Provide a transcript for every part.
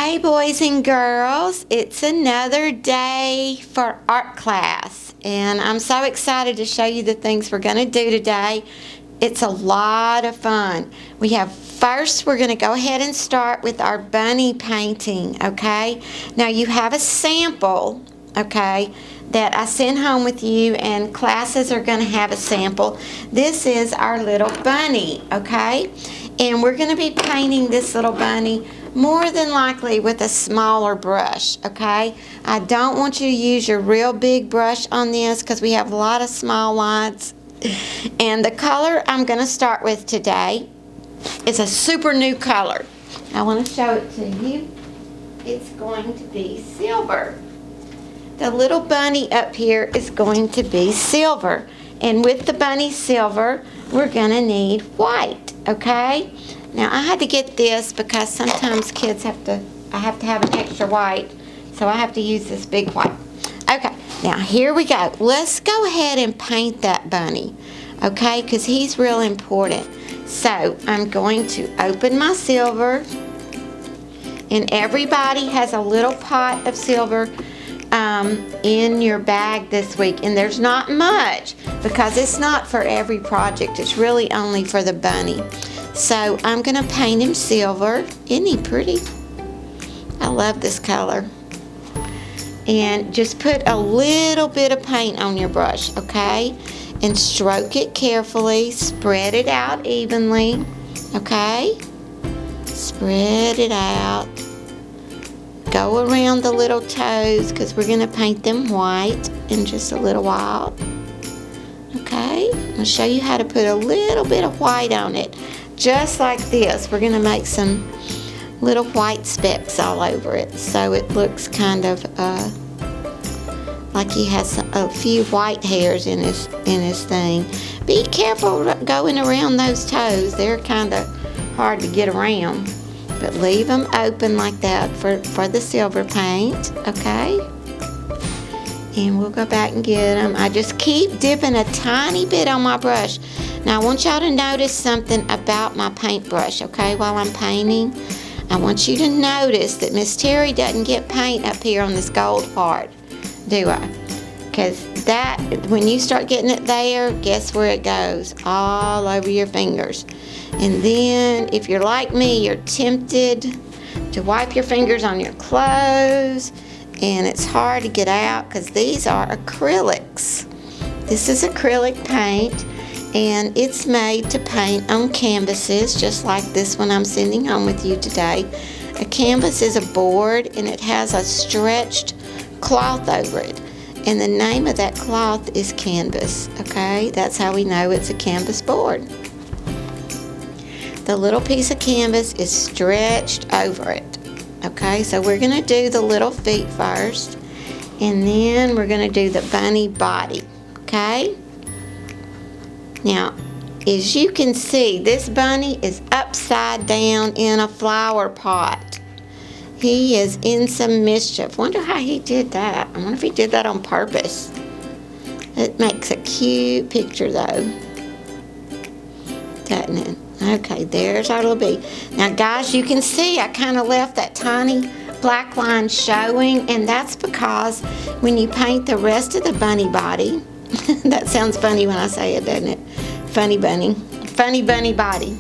Hey boys and girls, it's another day for art class and I'm so excited to show you the things we're going to do today. It's a lot of fun. First we're going to go ahead and start with our bunny painting, okay? Now you have a sample, okay, that I sent home with you, and classes are going to have a sample. This is our little bunny, okay? And we're going to be painting this little bunny more than likely with a smaller brush, okay? I don't want you to use your real big brush on this because we have a lot of small lines. And the color I'm going to start with today is a super new color. I want to show it to you. It's going to be silver. The little bunny up here is going to be silver. And with the bunny silver, we're going to need white, okay? Now I had to get this because sometimes kids I have to have an extra white, so I have to use this big white. Okay, now here we go. Let's go ahead and paint that bunny, okay, because he's real important. So I'm going to open my silver, and everybody has a little pot of silver in your bag this week, and there's not much because it's not for every project. It's really only for the bunny. So I'm going to paint him silver. Isn't he pretty? I love this color. And just put a little bit of paint on your brush, okay? And stroke it carefully. Spread it out evenly, okay? Spread it out. Go around the little toes because we're going to paint them white in just a little while. Okay? I'll show you how to put a little bit of white on it. Just like this. We're going to make some little white specks all over it so it looks kind of like he has a few white hairs in his thing. Be careful going around those toes. They're kind of hard to get around. But leave them open like that for the silver paint, okay? And we'll go back and get them. I just keep dipping a tiny bit on my brush. Now I want y'all to notice something about my paintbrush, okay, while I'm painting. I want you to notice that Miss Terry doesn't get paint up here on this gold part, do I? Because that, when you start getting it there, guess where it goes? All over your fingers. And then, if you're like me, you're tempted to wipe your fingers on your clothes, and it's hard to get out because these are acrylics. This is acrylic paint, and it's made to paint on canvases, just like this one I'm sending home with you today. A canvas is a board, and it has a stretched cloth over it. And the name of that cloth is canvas, okay? That's how we know it's a canvas board. The little piece of canvas is stretched over it, okay? So we're going to do the little feet first, and then we're going to do the bunny body, okay? Now, as you can see, this bunny is upside down in a flower pot. He is in some mischief. Wonder how he did that. I wonder if he did that on purpose. It makes a cute picture though, doesn't it? Okay, there's our little bee. Now guys, you can see I kind of left that tiny black line showing, and that's because when you paint the rest of the bunny body, that sounds funny when I say it, doesn't it? Funny bunny body.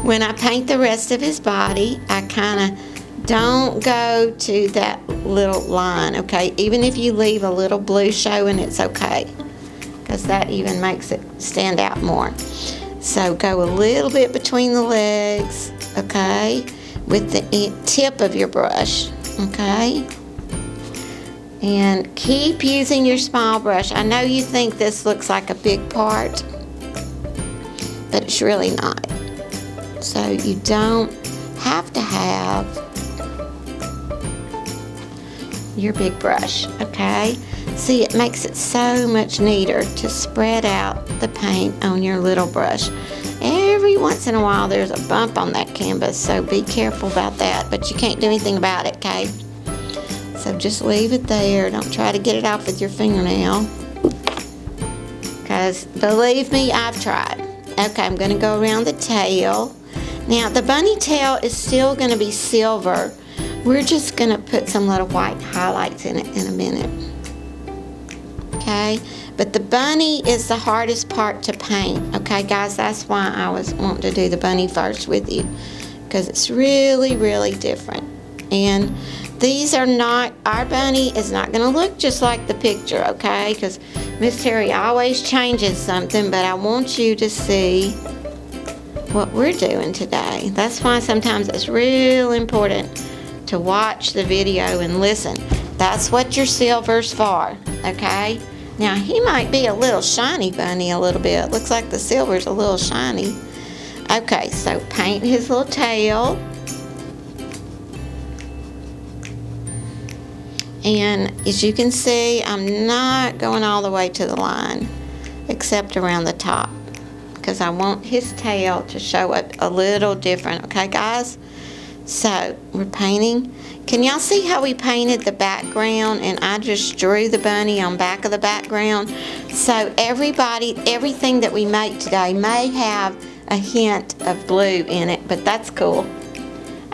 When I paint the rest of his body, I kind of don't go to that little line, okay? Even if you leave a little blue showing, it's okay, because that even makes it stand out more. So go a little bit between the legs, okay, with the tip of your brush, okay? And keep using your small brush. I know you think this looks like a big part, but it's really not. So you don't have to have your big brush, okay? See, it makes it so much neater to spread out the paint on your little brush. Every once in a while there's a bump on that canvas, so be careful about that, but you can't do anything about it, okay? So just leave it there. Don't try to get it off with your fingernail, because believe me, I've tried. Okay, I'm going to go around the tail. Now the bunny tail is still going to be silver, We're just gonna put some little white highlights in it in a minute. Okay, but the bunny is the hardest part to paint. Okay, guys, that's why I was wanting to do the bunny first with you, because it's really, really different. And these are not, our bunny is not gonna look just like the picture, okay? Because Miss Terry always changes something, but I want you to see what we're doing today. That's why sometimes it's real important to watch the video and listen. That's what your silver's for, okay? Now, he might be a little shiny bunny a little bit. Looks like the silver's a little shiny. Okay, so paint his little tail. And as you can see, I'm not going all the way to the line, except around the top, because I want his tail to show up a little different, okay, guys? So, we're painting. Can y'all see how we painted the background and I just drew the bunny on back of the background? So, everything that we make today may have a hint of blue in it, but that's cool.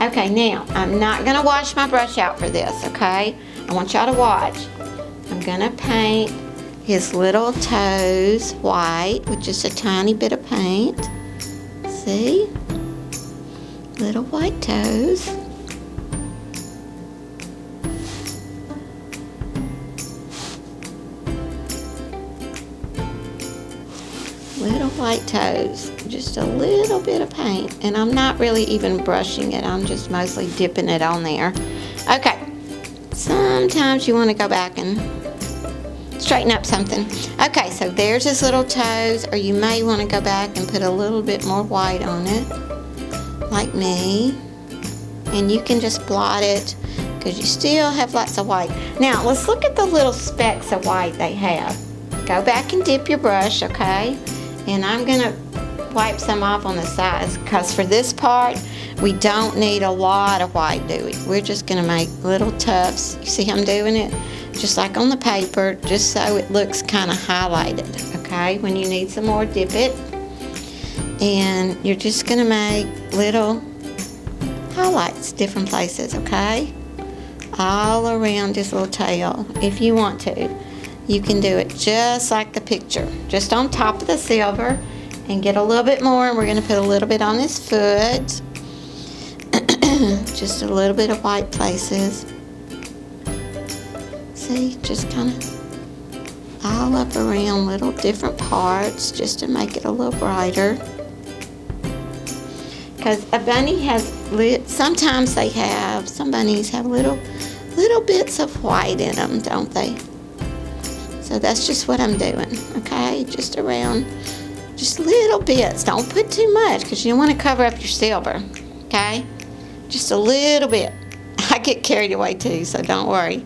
Okay, now, I'm not going to wash my brush out for this, okay? I want y'all to watch. I'm going to paint his little toes white with just a tiny bit of paint. See? Little white toes. Little white toes. Just a little bit of paint. And I'm not really even brushing it. I'm just mostly dipping it on there. Okay. Sometimes you want to go back and straighten up something. Okay, so there's his little toes, or you may want to go back and put a little bit more white on it, like me. And you can just blot it, because you still have lots of white. Now, let's look at the little specks of white they have. Go back and dip your brush, okay? And I'm going to wipe some off on the sides, because for this part, we don't need a lot of white, do we? We're just going to make little tufts. You see how I'm doing it? Just like on the paper, just so it looks kind of highlighted, okay? When you need some more, dip it. And you're just going to make little highlights different places, okay? All around his little tail. If you want to, you can do it just like the picture. Just on top of the silver, and get a little bit more, and we're going to put a little bit on his foot. Just a little bit of white places. See, just kind of all up around little different parts, just to make it a little brighter. Because a bunny has, sometimes they have, some bunnies have little bits of white in them, don't they? So that's just what I'm doing, okay? Just around, just little bits. Don't put too much, because you don't want to cover up your silver, okay? Just a little bit. I get carried away too, so don't worry.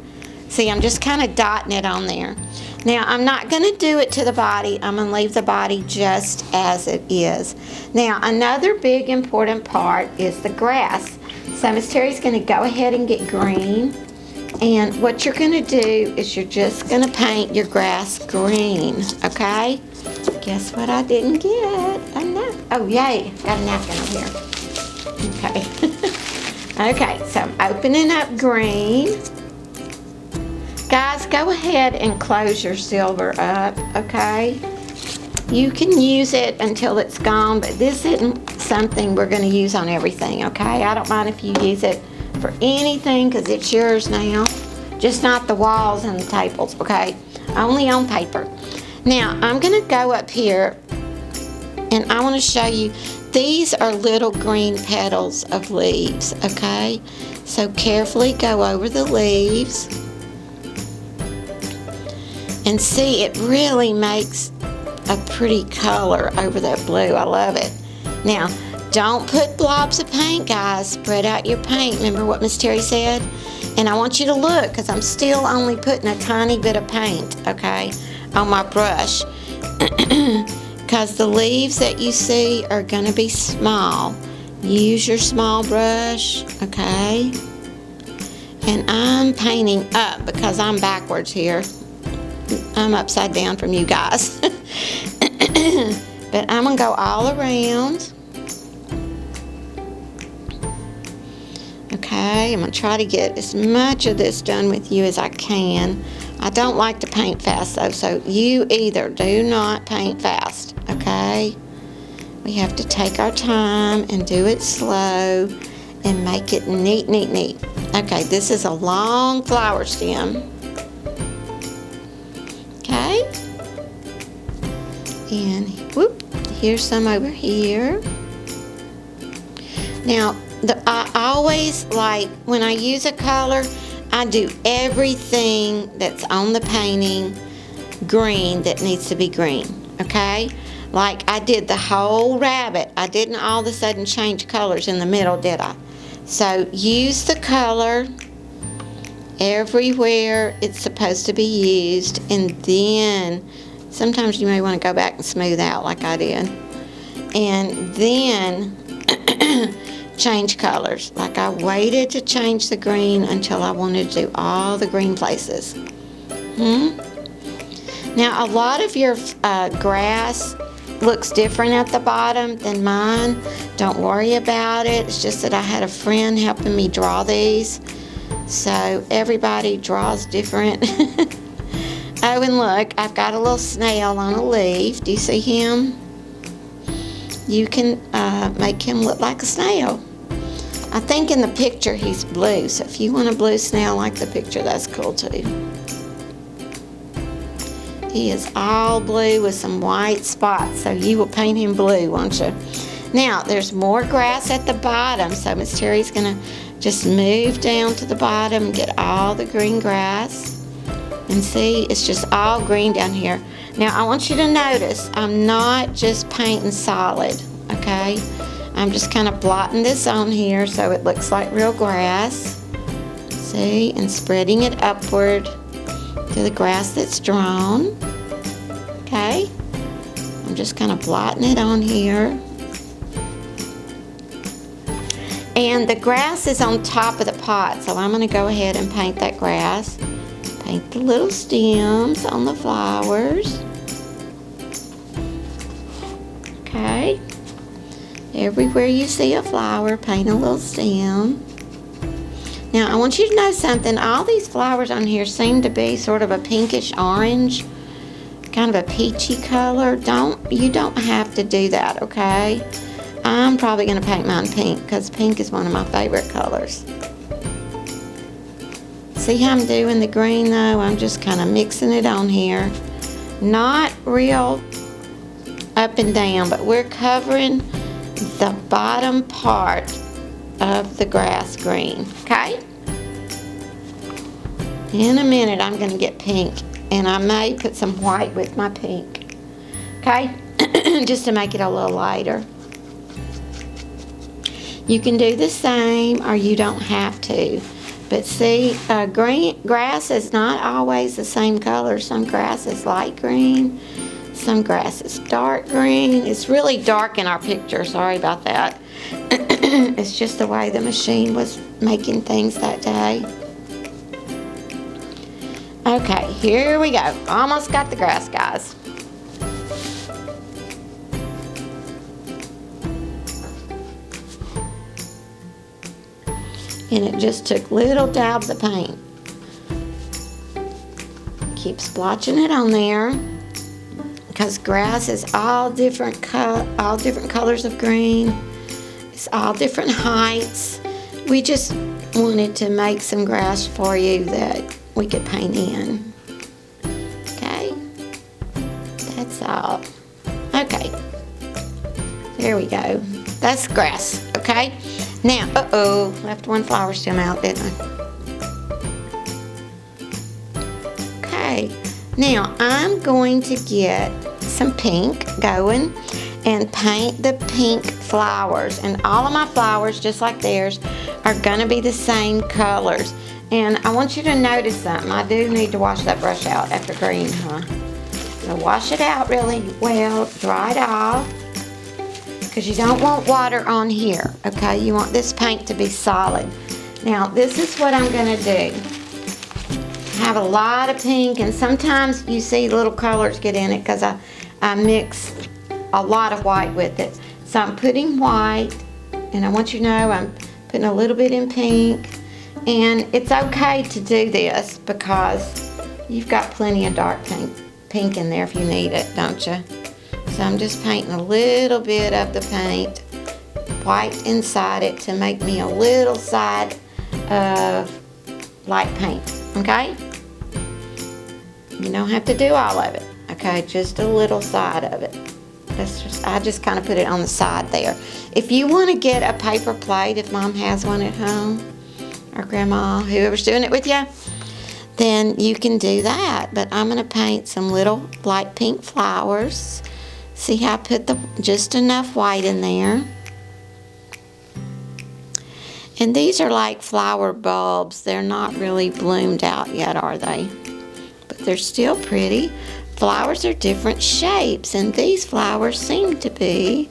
See, I'm just kind of dotting it on there. Now, I'm not going to do it to the body. I'm going to leave the body just as it is. Now, another big important part is the grass. So Miss Terry's going to go ahead and get green. And what you're going to do is you're just going to paint your grass green, okay? Guess what I didn't get? A napkin. Oh, yay. Got a napkin over here. Okay. Okay, so I'm opening up green. Guys, go ahead and close your silver up, okay? You can use it until it's gone, but this isn't something we're going to use on everything, okay? I don't mind if you use it for anything, because it's yours now. Just not the walls and the tables, okay? Only on paper. Now, I'm going to go up here, and I want to show you. These are little green petals of leaves, okay? So carefully go over the leaves. And see, it really makes a pretty color over that blue. I love it. Now, don't put blobs of paint, guys. Spread out your paint. Remember what Miss Terry said? And I want you to look, because I'm still only putting a tiny bit of paint, okay, on my brush. Because the leaves that you see are going to be small. Use your small brush, okay? And I'm painting up because I'm backwards here. I'm upside down from you guys. But I'm going to go all around. Okay, I'm going to try to get as much of this done with you as I can. I don't like to paint fast though, so you either do not paint fast, okay? We have to take our time and do it slow and make it neat, neat, neat. Okay, this is a long flower stem. Okay. And whoop, here's some over here. Now, I always like, when I use a color, I do everything that's on the painting green that needs to be green, okay? Like I did the whole rabbit. I didn't all of a sudden change colors in the middle, did I? So use the color everywhere it's supposed to be used, and then sometimes you may want to go back and smooth out like I did. And then change colors. Like I waited to change the green until I wanted to do all the green places. Now a lot of your grass looks different at the bottom than mine. Don't worry about it. It's just that I had a friend helping me draw these. So everybody draws different. Oh, and look, I've got a little snail on a leaf. Do you see him? You can make him look like a snail. I think in the picture he's blue, so if you want a blue snail like the picture, that's cool too. He is all blue with some white spots, so you will paint him blue, won't you? Now, there's more grass at the bottom, so Miss Terry's gonna just move down to the bottom and get all the green grass. And see, it's just all green down here. Now, I want you to notice, I'm not just painting solid, okay? I'm just kind of blotting this on here so it looks like real grass. See, and spreading it upward to the grass that's drawn. Okay? I'm just kind of blotting it on here. And the grass is on top of the pot, so I'm going to go ahead and paint that grass. Paint the little stems on the flowers. Okay? Everywhere you see a flower, paint a little stem. Now, I want you to know something. All these flowers on here seem to be sort of a pinkish orange, kind of a peachy color. You don't have to do that, okay? I'm probably going to paint mine pink because pink is one of my favorite colors. See how I'm doing the green though? I'm just kind of mixing it on here. Not real up and down, but we're covering the bottom part of the grass green, okay? In a minute I'm going to get pink, and I may put some white with my pink, okay? Just to make it a little lighter. You can do the same or you don't have to. But see, green grass is not always the same color. Some grass is light green, some grass is dark green. It's really dark in our picture, sorry about that. It's just the way the machine was making things that day. Okay, here we go. Almost got the grass, guys. And it just took little dabs of paint. Keep splotching it on there because grass is all different colors of green. It's all different heights. We just wanted to make some grass for you that we could paint in. Okay, that's all. Okay, there we go. That's grass. Okay. Now, left one flower stem out, didn't I? Okay, now I'm going to get some pink going and paint the pink flowers. And all of my flowers, just like theirs, are going to be the same colors. And I want you to notice something. I do need to wash that brush out after green, huh? I'm going to wash it out really well, dry it off. Because you don't want water on here, okay? You want this paint to be solid. Now, this is what I'm gonna do. I have a lot of pink, and sometimes you see little colors get in it because I mix a lot of white with it. So I'm putting white, and I want you to know I'm putting a little bit in pink. And it's okay to do this because you've got plenty of dark pink in there if you need it, don't you? So I'm just painting a little bit of the paint white inside it to make me a little side of light paint, okay? You don't have to do all of it, okay? Just a little side of it. I just kind of put it on the side there. If you want to get a paper plate, if Mom has one at home, or Grandma, whoever's doing it with you, then you can do that. But I'm going to paint some little light pink flowers. See how I put just enough white in there. And these are like flower bulbs. They're not really bloomed out yet, are they? But they're still pretty. Flowers are different shapes, and these flowers seem to be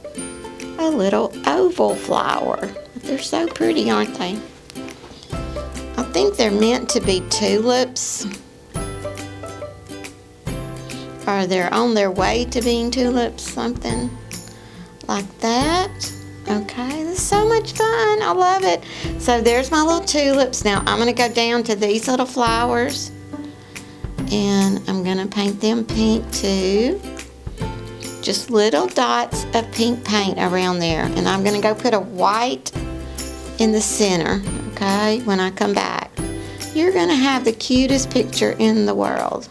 a little oval flower. But they're so pretty, aren't they? I think they're meant to be tulips. Or they're on their way to being tulips, something like that. Okay, this is so much fun. I love it. So there's my little tulips. Now I'm going to go down to these little flowers. And I'm going to paint them pink too. Just little dots of pink paint around there. And I'm going to go put a white in the center, okay, when I come back. You're going to have the cutest picture in the world.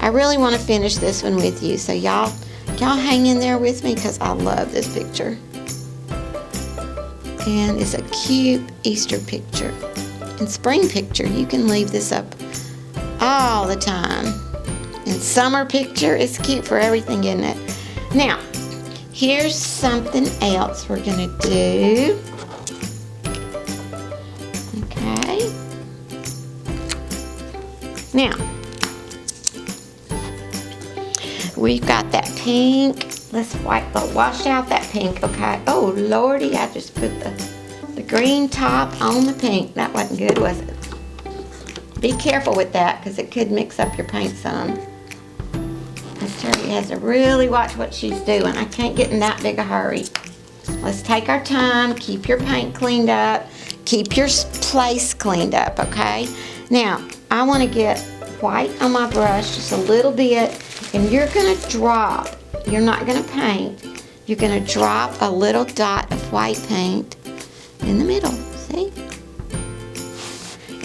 I really want to finish this one with you. So y'all hang in there with me because I love this picture. And it's a cute Easter picture. And spring picture, you can leave this up all the time. And summer picture is cute for everything, isn't it? Now, here's something else we're gonna do. Okay. Now, we've got that pink. Let's wash out that pink, okay? Oh, Lordy, I just put the green top on the pink. That wasn't good, was it? Be careful with that because it could mix up your paint some. Miss Terrye has to really watch what she's doing. I can't get in that big a hurry. Let's take our time, keep your paint cleaned up, keep your place cleaned up, okay? Now, I want to get white on my brush, just a little bit, and you're going to drop. You're not going to paint. You're going to drop a little dot of white paint in the middle, see?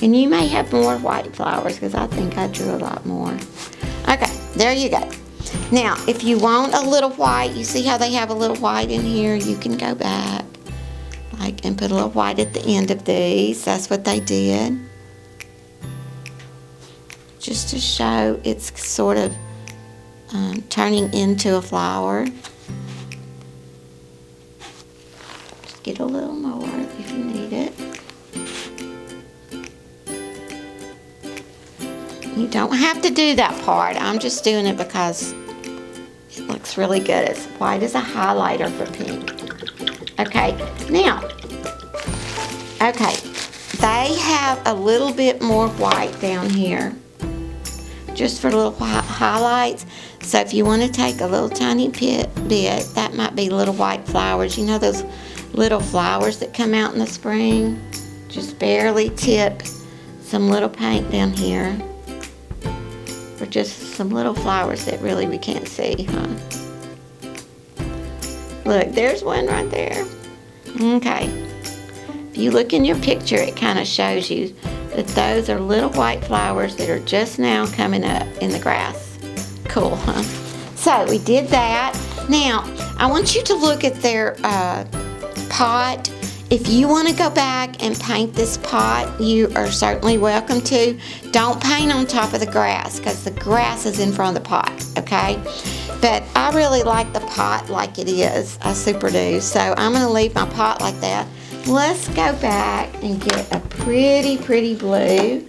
And you may have more white flowers because I think I drew a lot more. Okay, there you go. Now, if you want a little white, you see how they have a little white in here? You can go back and put a little white at the end of these. That's what they did. Just to show it's sort of turning into a flower. Just get a little more if you need it. You don't have to do that part. I'm just doing it because it looks really good. It's white as a highlighter for pink. Okay, now, okay, they have a little bit more white down here, just for little highlights. So if you want to take a little tiny bit, that might be little white flowers. You know those little flowers that come out in the spring? Just barely tip some little paint down here. Or just some little flowers that really we can't see, huh? Look, there's one right there. Okay. If you look in your picture, it kind of shows you that those are little white flowers that are just now coming up in the grass. Cool, huh? So we did that. Now, I want you to look at their pot. If you want to go back and paint this pot, you are certainly welcome to. Don't paint on top of the grass because the grass is in front of the pot, okay? But I really like the pot like it is. I super do. So I'm going to leave my pot like that. Let's go back and get a pretty, pretty blue.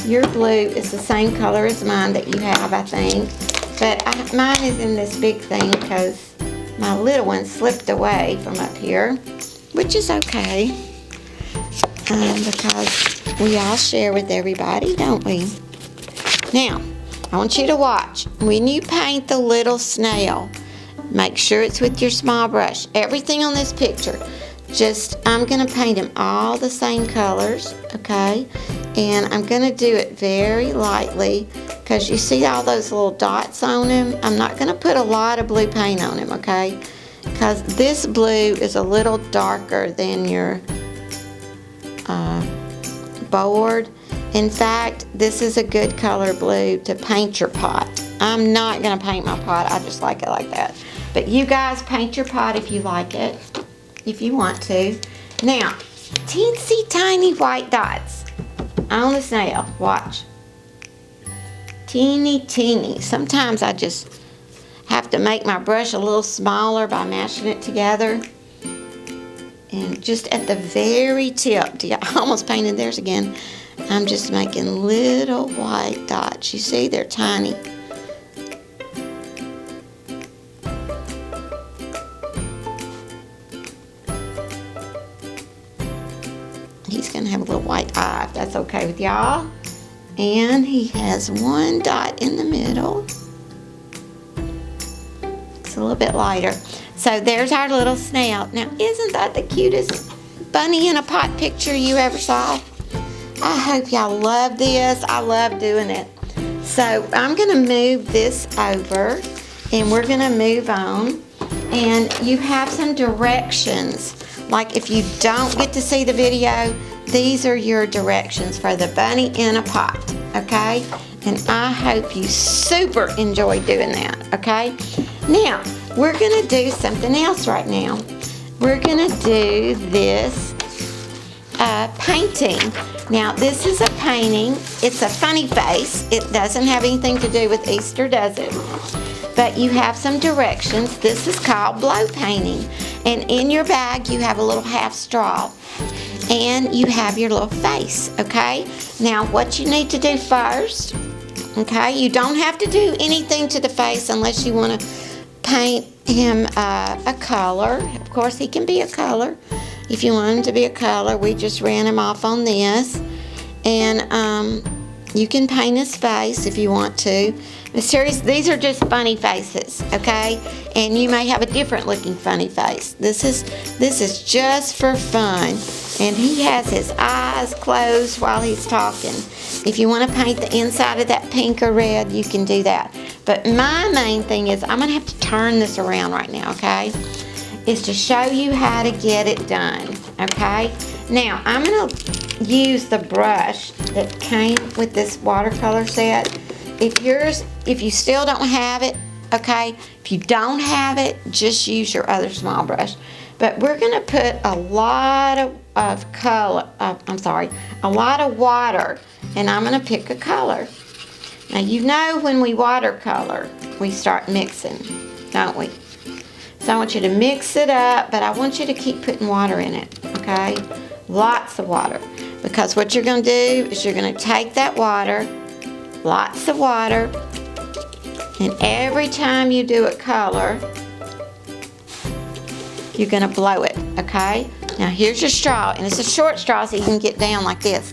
Your blue is the same color as mine that you have, I think. But mine is in this big thing because my little one slipped away from up here, which is okay. Because we all share with everybody, don't we? Now, I want you to watch. When you paint the little snail, make sure it's with your small brush. Everything on this picture, I'm going to paint them all the same colors, okay? And I'm going to do it very lightly because you see all those little dots on them. I'm not going to put a lot of blue paint on them, okay? Because this blue is a little darker than your board. In fact, this is a good color blue to paint your pot. I'm not going to paint my pot. I just like it like that. But you guys paint your pot if you like it, if you want to. Now, teensy tiny white dots on the snail. Watch. Teeny, teeny. Sometimes I just have to make my brush a little smaller by mashing it together. And just at the very tip, I almost painted theirs again. I'm just making little white dots. You see, they're tiny. He's gonna have a little white eye, if that's okay with y'all. And he has one dot in the middle. It's a little bit lighter. So there's our little snail. Now, isn't that the cutest bunny in a pot picture you ever saw? I hope y'all love this. I love doing it. So I'm gonna move this over and we're gonna move on. And you have some directions. Like if you don't get to see the video, these are your directions for the bunny in a pot, okay? And I hope you super enjoy doing that, okay? Now, we're gonna do something else right now. We're gonna do this painting. Now, this is a painting. It's a funny face. It doesn't have anything to do with Easter, does it? But you have some directions. This is called blow painting. And in your bag, you have a little half straw. And you have your little face, okay? Now, what you need to do first, okay? You don't have to do anything to the face unless you want to paint him a color. Of course, he can be a color. If you want him to be a color, we just ran him off on this. And you can paint his face if you want to. But seriously, these are just funny faces, okay? And you may have a different looking funny face. This is just for fun. And he has his eyes closed while he's talking. If you want to paint the inside of that pink or red, you can do that. But my main thing is, I'm going to have to turn this around right now, okay? Is to show you how to get it done, okay? Now, I'm going to use the brush that came with this watercolor set. If you still don't have it, okay? If you don't have it, just use your other small brush. But we're going to put a lot of a lot of water, and I'm going to pick a color. Now, you know when we watercolor, we start mixing, don't we? So I want you to mix it up, but I want you to keep putting water in it, okay? Lots of water. Because what you're going to do is you're going to take that water, lots of water, and every time you do a color, you're going to blow it, okay? Now here's your straw, and it's a short straw so you can get down like this.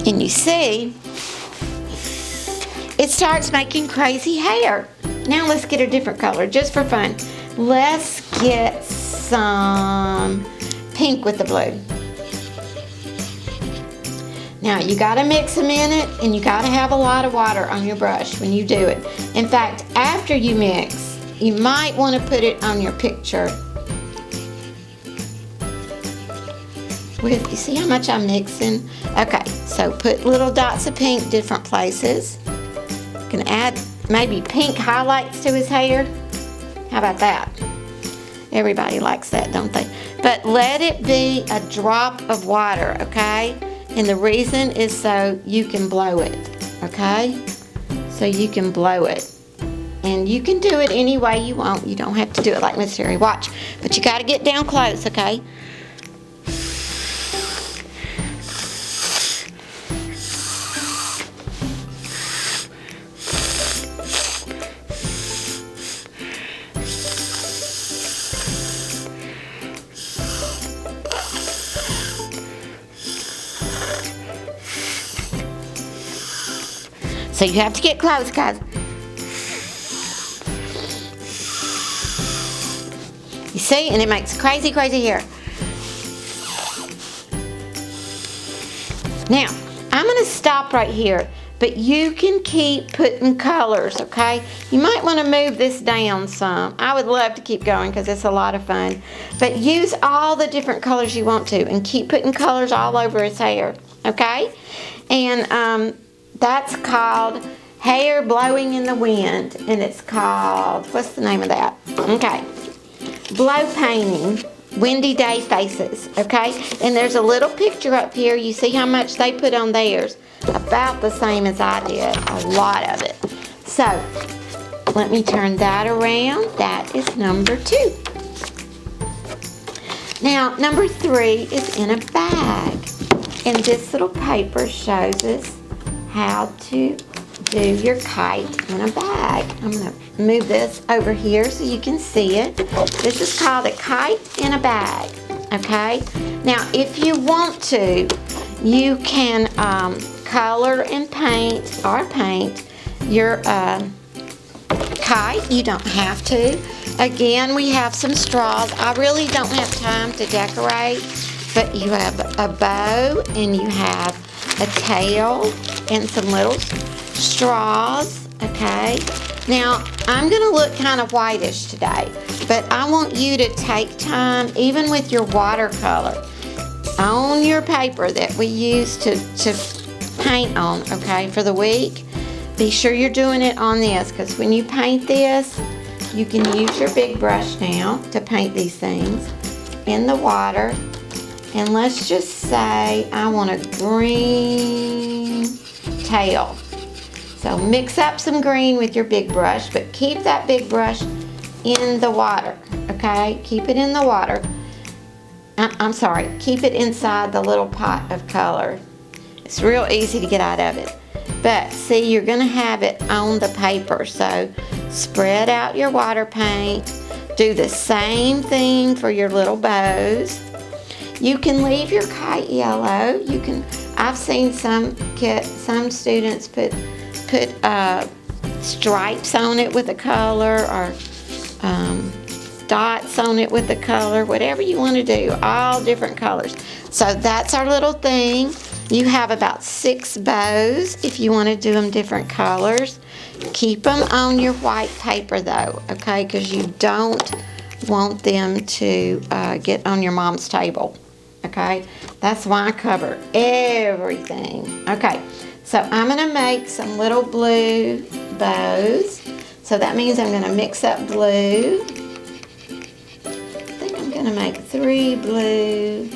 And you see, it starts making crazy hair. Now let's get a different color, just for fun. Let's get some pink with the blue. Now you gotta mix them in it, and you gotta have a lot of water on your brush when you do it. In fact, after you mix, you might wanna put it on your picture. You see how much I'm mixing? Okay, so put little dots of pink different places. You can add maybe pink highlights to his hair. How about that? Everybody likes that, don't they? But let it be a drop of water, okay? And the reason is so you can blow it, okay? So you can blow it. And you can do it any way you want. You don't have to do it like Miss Terrye. Watch. But you got to get down close, okay? So you have to get close, guys. You see? And it makes crazy, crazy hair. Now, I'm going to stop right here, but you can keep putting colors, okay? You might want to move this down some. I would love to keep going because it's a lot of fun. But use all the different colors you want to and keep putting colors all over his hair, okay? And that's called Hair Blowing in the Wind, and it's called, what's the name of that? Okay, Blow Painting. Windy Day Faces, okay? And there's a little picture up here. You see how much they put on theirs? About the same as I did, a lot of it. So, let me turn that around. That is number 2. Now, number 3 is in a bag. And this little paper shows us how to do your kite in a bag. I'm going to move this over here so you can see it. This is called a kite in a bag, okay? Now, if you want to, you can color and paint your kite. You don't have to. Again, we have some straws. I really don't have time to decorate, but you have a bow and you have a tail and some little straws, okay? Now, I'm gonna look kind of whitish today, but I want you to take time, even with your watercolor, on your paper that we use to paint on, okay, for the week. Be sure you're doing it on this, because when you paint this, you can use your big brush now to paint these things in the water. And let's just say I want a green tail. So mix up some green with your big brush, but keep that big brush in the water, okay? Keep it in the water. I'm sorry, keep it inside the little pot of color. It's real easy to get out of it. But see, you're gonna have it on the paper, so spread out your water paint. Do the same thing for your little bows. You can leave your kite yellow. I've seen some students put stripes on it with a color, or dots on it with a color, whatever you want to do, all different colors. So that's our little thing. You have about 6 bows if you want to do them different colors. Keep them on your white paper though, okay, because you don't want them to get on your mom's table, okay? That's why I cover everything. Okay, so I'm going to make some little blue bows. So that means I'm going to mix up blue. I think I'm going to make 3 blue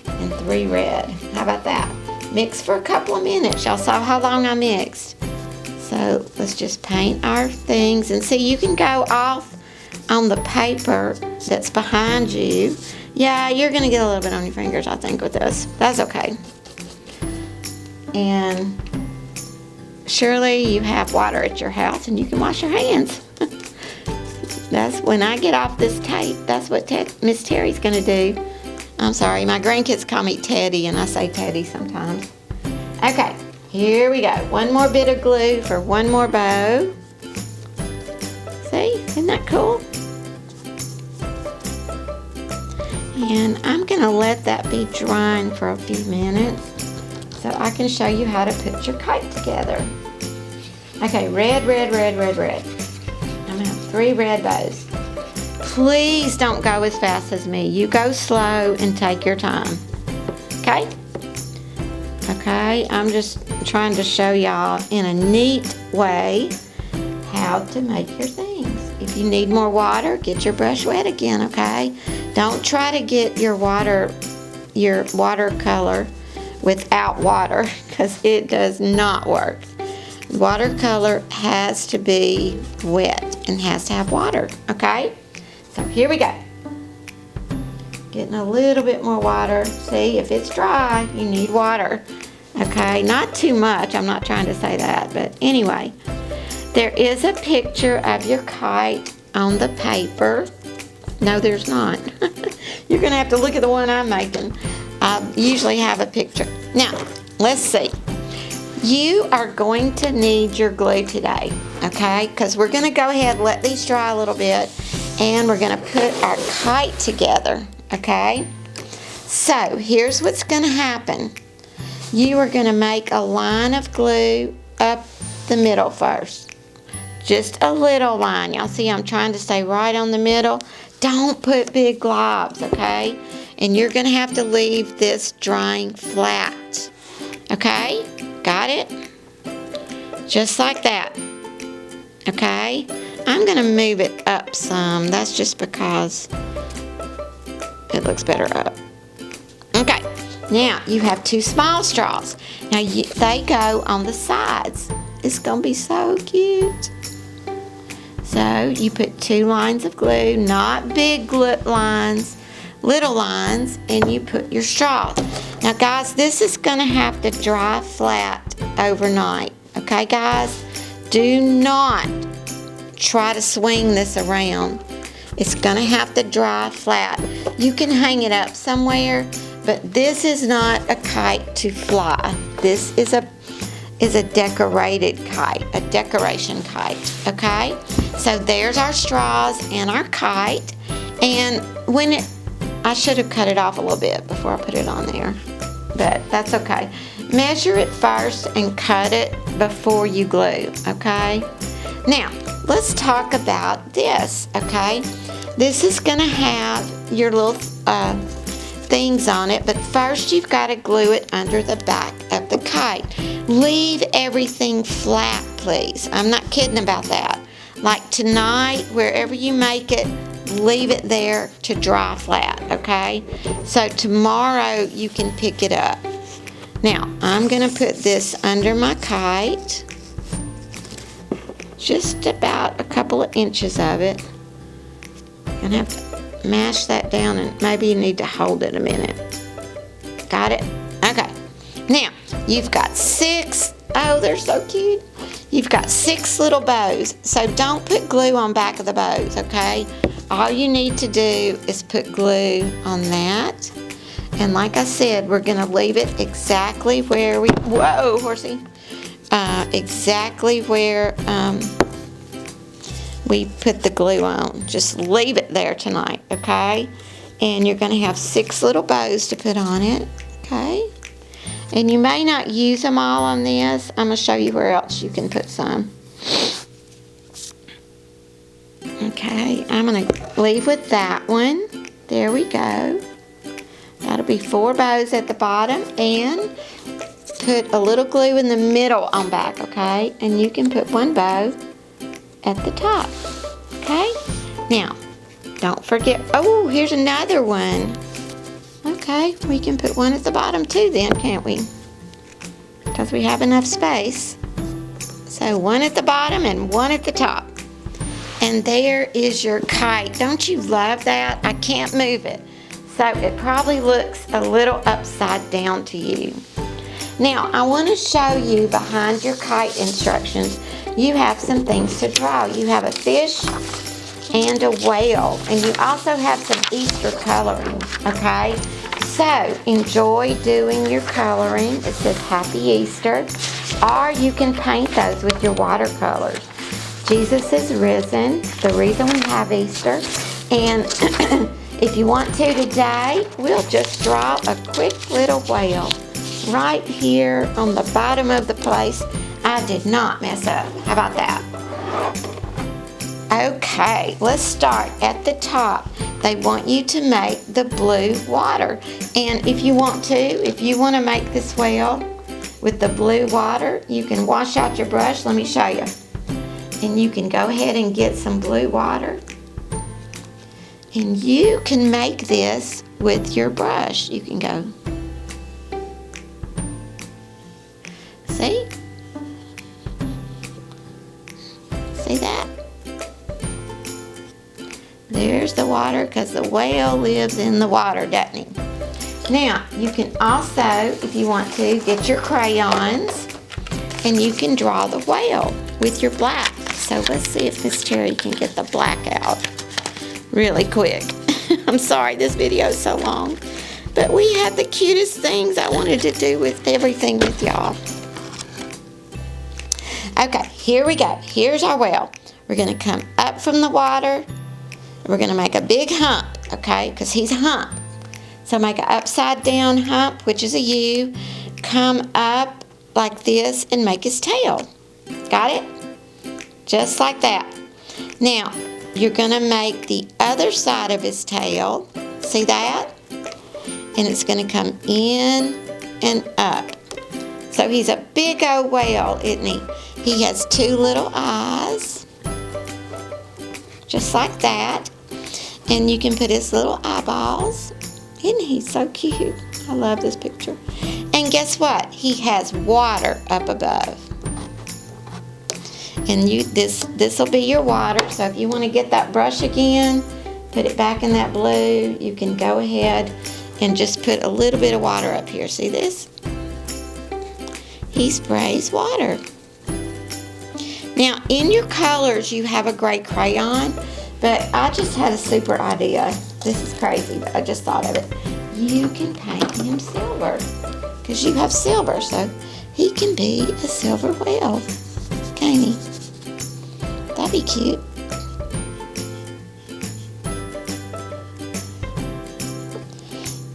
and 3 red. How about that? Mix for a couple of minutes. Y'all saw how long I mixed. So let's just paint our things. And see, you can go off on the paper that's behind you. Yeah, you're going to get a little bit on your fingers, I think, with this. That's okay. And surely you have water at your house and you can wash your hands. That's when I get off this tape, that's what Miss Terry's going to do. I'm sorry, my grandkids call me Teddy, and I say Teddy sometimes. Okay, here we go. One more bit of glue for one more bow. See, isn't that cool? And I'm going to let that be drying for a few minutes so I can show you how to put your kite together. Okay, red, red, red, red, red. I'm going to have 3 red bows. Please don't go as fast as me. You go slow and take your time. Okay? Okay, I'm just trying to show y'all in a neat way how to make your things. If you need more water, get your brush wet again, okay? Don't try to get your watercolor without water, because it does not work. Watercolor has to be wet and has to have water, okay? So here we go. Getting a little bit more water. See, if it's dry, you need water. Okay, not too much. I'm not trying to say that, but anyway. There is a picture of your kite on the paper. No, there's not. You're going to have to look at the one I'm making. I usually have a picture. Now, let's see. You are going to need your glue today, okay? Because we're going to go ahead and let these dry a little bit, and we're going to put our kite together, okay? So here's what's going to happen. You are going to make a line of glue up the middle first. Just a little line. Y'all see I'm trying to stay right on the middle. Don't put big globs, okay? And you're going to have to leave this drying flat, okay? Got it? Just like that, okay? I'm going to move it up some. That's just because it looks better up. Okay, now you have 2 small straws. Now they go on the sides. It's going to be so cute. So you put 2 lines of glue, not big lines, little lines, and you put your straws. Now guys, this is going to have to dry flat overnight. Okay guys? Do not try to swing this around. It's going to have to dry flat. You can hang it up somewhere, but this is not a kite to fly. This is a decorated kite, a decoration kite, okay? So there's our straws and our kite. And I should have cut it off a little bit before I put it on there, but that's okay. Measure it first and cut it before you glue, okay? Now, let's talk about this, okay? This is gonna have your little things on it, but first you've got to glue it under the back of the kite. Leave everything flat, please. I'm not kidding about that. Like tonight, wherever you make it, leave it there to dry flat, okay? So tomorrow you can pick it up. Now, I'm gonna put this under my kite, just about a couple of inches of it. I'm gonna have to mash that down, and maybe you need to hold it a minute. Got it? Okay. Now, you've got 6, oh, they're so cute. You've got 6 little bows, so don't put glue on back of the bows, okay? All you need to do is put glue on that. And like I said, we're gonna leave it exactly where whoa, horsey. Exactly where we put the glue on. Just leave it there tonight, okay? And you're gonna have 6 little bows to put on it, okay? And you may not use them all on this. I'm gonna show you where else you can put some. Okay, I'm gonna leave with that one. There we go. That'll be 4 bows at the bottom, and put a little glue in the middle on back, okay? And you can put 1 bow at the top, okay? Now, don't forget, oh, here's another one. Okay, we can put 1 at the bottom too then, can't we? Because we have enough space. So 1 at the bottom and 1 at the top. And there is your kite. Don't you love that? I can't move it. So it probably looks a little upside down to you. Now, I want to show you behind your kite instructions, you have some things to draw. You have a fish and a whale, and you also have some Easter coloring, okay? So, enjoy doing your coloring. It says Happy Easter, or you can paint those with your watercolors. Jesus is risen, the reason we have Easter, and if you want to today, we'll just draw a quick little whale right here on the bottom of the place. I did not mess up. How about that? Okay, let's start at the top. They want you to make the blue water. And if you want to make this whale with the blue water, you can wash out your brush. Let me show you. And you can go ahead and get some blue water. And you can make this with your brush. You can go. See? See that? There's the water, because the whale lives in the water, doesn't he? Now, you can also, if you want to, get your crayons and you can draw the whale with your black. So let's see if Miss Terrye can get the black out really quick. I'm sorry this video is so long, but we had the cutest things I wanted to do with everything with y'all. Okay, here we go. Here's our whale. We're going to come up from the water. We're going to make a big hump, okay, because he's a hump. So make an upside down hump, which is a U. Come up like this and make his tail. Got it? Just like that. Now, you're going to make the other side of his tail. See that? And it's going to come in and up. So he's a big old whale, isn't he? He has two little eyes. Just like that. And you can put his little eyeballs. Isn't he so cute? I love this picture. And guess what? He has water up above. And this will be your water. So if you want to get that brush again, put it back in that blue, you can go ahead and just put a little bit of water up here. See this? He sprays water. Now, in your colors, you have a gray crayon, but I just had a super idea. This is crazy, but I just thought of it. You can paint him silver, because you have silver, so he can be a silver whale, can't he? That'd be cute.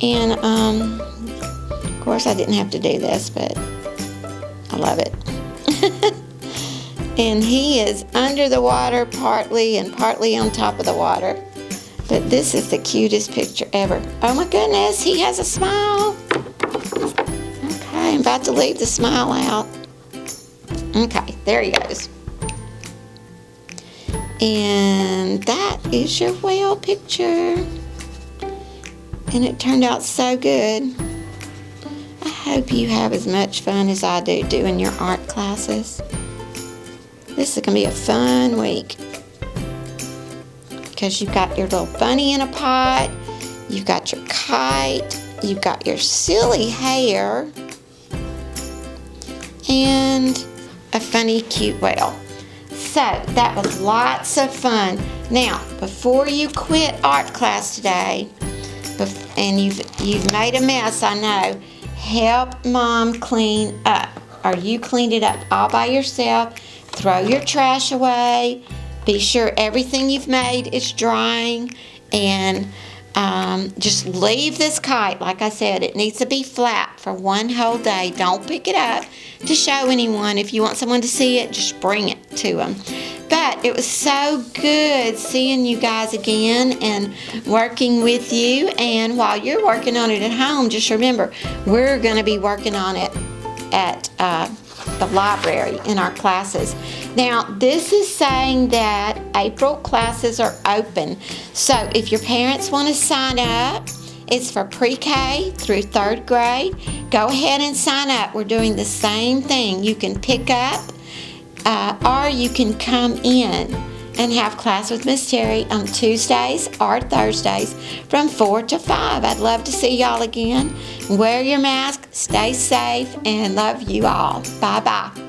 And, of course, I didn't have to do this, but I love it. And he is under the water partly and partly on top of the water. But this is the cutest picture ever. Oh my goodness, he has a smile. Okay, I'm about to leave the smile out. Okay, there he goes. And that is your whale picture. And it turned out so good. I hope you have as much fun as I do doing your art classes. This is going to be a fun week. Because you've got your little bunny in a pot. You've got your kite. You've got your silly hair. And a funny, cute whale. So, that was lots of fun. Now, before you quit art class today, and you've made a mess, I know, help Mom clean up. Or you cleaned it up all by yourself. Throw your trash away. Be sure everything you've made is drying. And just leave this kite. Like I said, it needs to be flat for one whole day. Don't pick it up to show anyone. If you want someone to see it, just bring it to them. But it was so good seeing you guys again and working with you. And while you're working on it at home, just remember, we're going to be working on it at the library in our classes. Now, this is saying that April classes are open. So if your parents want to sign up, it's for pre-K through 3rd grade. Go ahead and sign up. We're doing the same thing. You can pick up or you can come in and have class with Miss Terry on Tuesdays or Thursdays from 4 to 5. I'd love to see y'all again. Wear your mask, stay safe, and love you all. Bye-bye.